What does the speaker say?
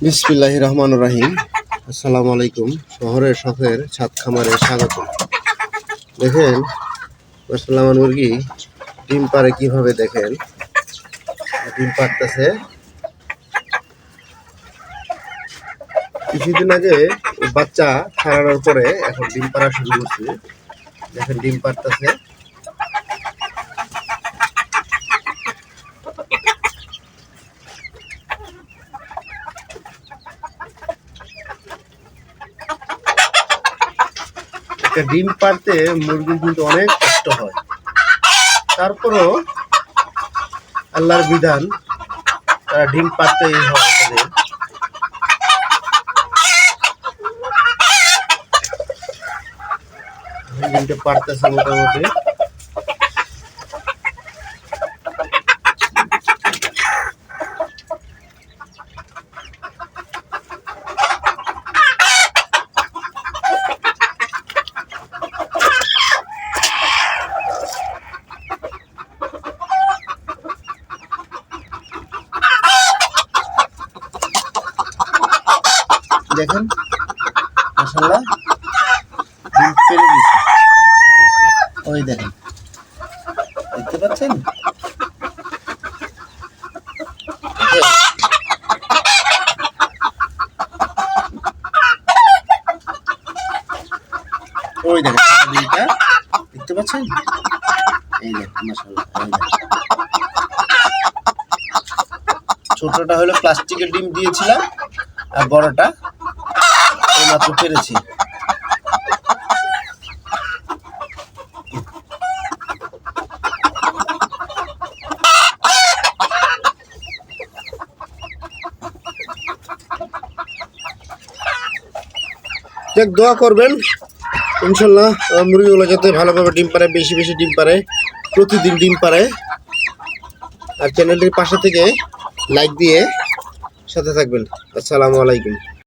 বিসমিল্লাহির রহমানির রহিম। আসসালামু আলাইকুম। শহরের শখের ছাদ খামারে স্বাগত। দেখেন মাশাআল্লাহ, আমার মুরগি ডিম পারে কিভাবে, দেখেন ডিম পারতেছে। কিছুদিন আগে বাচ্চা ছাড়ানোর পরে এখন ডিম পাড়া শুরু করছে। দেখেন ডিম পারতেছে। ডিম পারতে মুরগির কিন্তু অনেক কষ্ট হয়, তারপরও আল্লাহর বিধান, তারা ডিম পারতেই হয় তাদের। ডিমটা পারতেছে মোটামুটি। দেখেন মাশাআল্লাহ ডিম পেরে দিয়েছে। ওই দেখেন, দেখতে পাচ্ছেন? ওই দেখেন ডিমটা, দেখতে পাচ্ছেন? এই দেখেন মাশাআল্লাহ। ছোটটা হলো প্লাস্টিকের ডিম দিয়েছিলাম, আর বড়টা এইমাত্র পেরেছি। দেখ, দোয়া করবেন ইনশাল্লাহ মুরগিগুলো যাতে ভালোভাবে ডিম পারে, বেশি বেশি ডিম পারে, প্রতিদিন ডিম পারে। আর চ্যানেলটির পাশে থেকে লাইক দিয়ে সাথে থাকবেন। আসসালামু আলাইকুম।